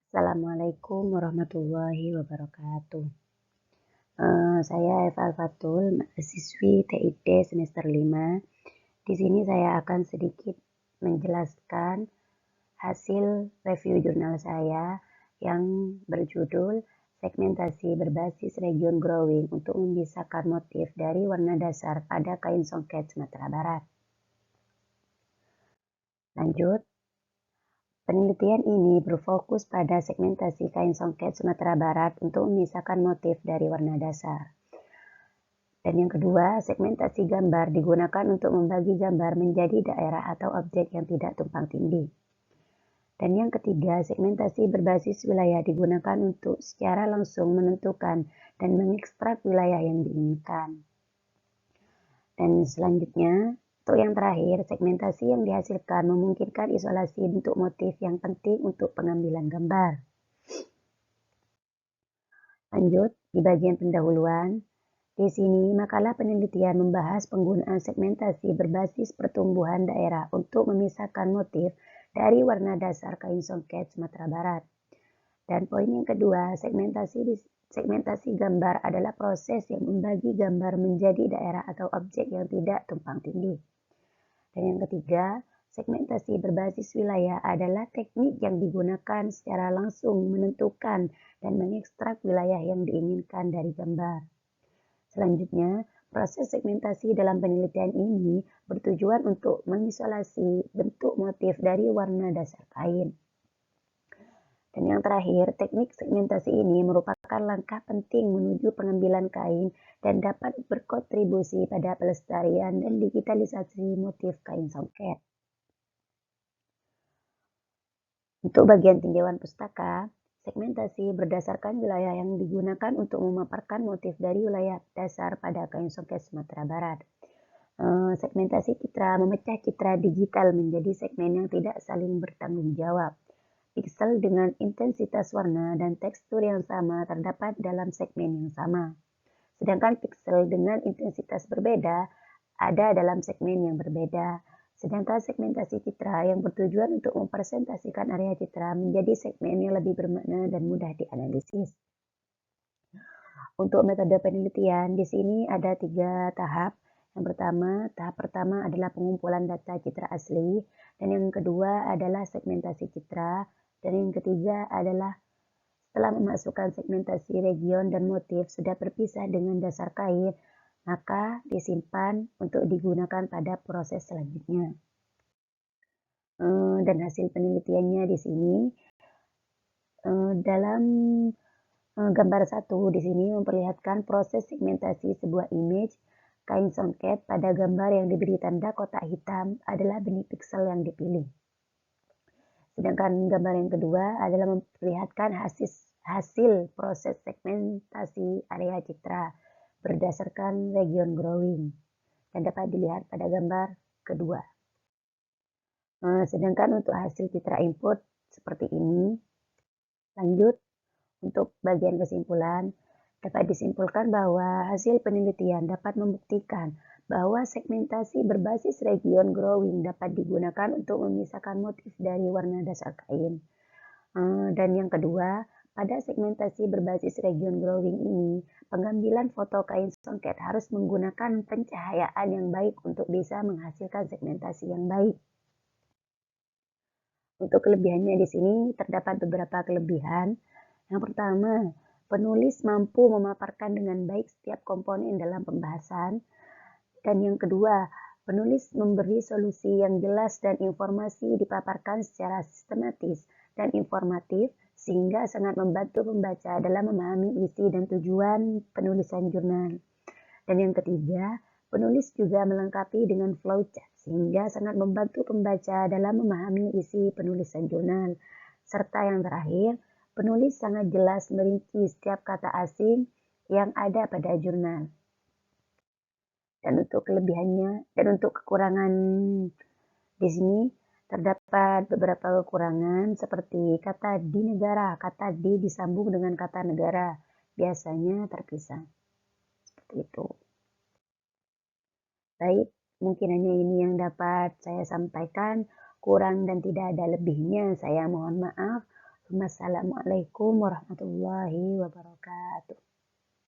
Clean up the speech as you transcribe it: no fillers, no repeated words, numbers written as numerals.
Assalamualaikum warahmatullahi wabarakatuh. Saya Eva Al-Fatul, mahasiswi TID semester 5. Di sini saya akan sedikit menjelaskan hasil review jurnal saya yang berjudul segmentasi berbasis region growing untuk memisahkan motif dari warna dasar pada kain songket Sumatera Barat. Lanjut. Penelitian ini berfokus pada segmentasi kain songket Sumatera Barat untuk memisahkan motif dari warna dasar. Dan yang kedua, segmentasi gambar digunakan untuk membagi gambar menjadi daerah atau objek yang tidak tumpang tindih. Dan yang ketiga, segmentasi berbasis wilayah digunakan untuk secara langsung menentukan dan mengekstrak wilayah yang diinginkan. Dan selanjutnya, untuk yang terakhir, segmentasi yang dihasilkan memungkinkan isolasi bentuk motif yang penting untuk pengambilan gambar. Lanjut, di bagian pendahuluan, di sini makalah penelitian membahas penggunaan segmentasi berbasis pertumbuhan daerah untuk memisahkan motif dari warna dasar kain songket Sumatera Barat. Dan poin yang kedua, segmentasi gambar adalah proses yang membagi gambar menjadi daerah atau objek yang tidak tumpang tindih. Dan yang ketiga, segmentasi berbasis wilayah adalah teknik yang digunakan secara langsung menentukan dan mengekstrak wilayah yang diinginkan dari gambar. Selanjutnya, proses segmentasi dalam penelitian ini bertujuan untuk mengisolasi bentuk motif dari warna dasar kain. Dan yang terakhir, teknik segmentasi ini merupakan langkah penting menuju pengambilan kain dan dapat berkontribusi pada pelestarian dan digitalisasi motif kain songket. Untuk bagian tinjauan pustaka, segmentasi berdasarkan wilayah yang digunakan untuk memaparkan motif dari wilayah dasar pada kain songket Sumatera Barat. Segmentasi citra memecah citra digital menjadi segmen yang tidak saling bertanggung jawab. Piksel dengan intensitas warna dan tekstur yang sama terdapat dalam segmen yang sama. Sedangkan piksel dengan intensitas berbeda ada dalam segmen yang berbeda. Sedangkan segmentasi citra yang bertujuan untuk mempresentasikan area citra menjadi segmen yang lebih bermakna dan mudah dianalisis. Untuk metode penelitian, di sini ada 3 tahap. Tahap pertama adalah pengumpulan data citra asli, dan yang kedua adalah segmentasi citra, dan yang ketiga adalah setelah memasukkan segmentasi region dan motif sudah berpisah dengan dasar kain, maka disimpan untuk digunakan pada proses selanjutnya. Dan hasil penelitiannya di sini dalam gambar 1 di sini memperlihatkan proses segmentasi sebuah image kain songket pada gambar yang diberi tanda kotak hitam adalah benih piksel yang dipilih. Sedangkan gambar yang kedua adalah memperlihatkan hasil proses segmentasi area citra berdasarkan region growing dan dapat dilihat pada gambar kedua. Sedangkan untuk hasil citra input seperti ini. Lanjut, untuk bagian kesimpulan, dapat disimpulkan bahwa hasil penelitian dapat membuktikan bahwa segmentasi berbasis region growing dapat digunakan untuk memisahkan motif dari warna dasar kain. Dan yang kedua, pada segmentasi berbasis region growing ini, pengambilan foto kain songket harus menggunakan pencahayaan yang baik untuk bisa menghasilkan segmentasi yang baik. Untuk kelebihannya di sini terdapat beberapa kelebihan. Yang pertama, penulis mampu memaparkan dengan baik setiap komponen dalam pembahasan. Dan yang kedua, penulis memberi solusi yang jelas dan informasi dipaparkan secara sistematis dan informatif sehingga sangat membantu pembaca dalam memahami isi dan tujuan penulisan jurnal. Dan yang ketiga, penulis juga melengkapi dengan flowchart sehingga sangat membantu pembaca dalam memahami isi penulisan jurnal. Serta yang terakhir, penulis sangat jelas merinci setiap kata asing yang ada pada jurnal. Dan untuk kelebihannya dan untuk kekurangan di sini terdapat beberapa kekurangan seperti kata di negara, kata di disambung dengan kata negara, biasanya terpisah. Seperti itu. Baik, mungkin hanya ini yang dapat saya sampaikan, kurang dan tidak ada lebihnya, saya mohon maaf. Wassalamualaikum warahmatullahi wabarakatuh.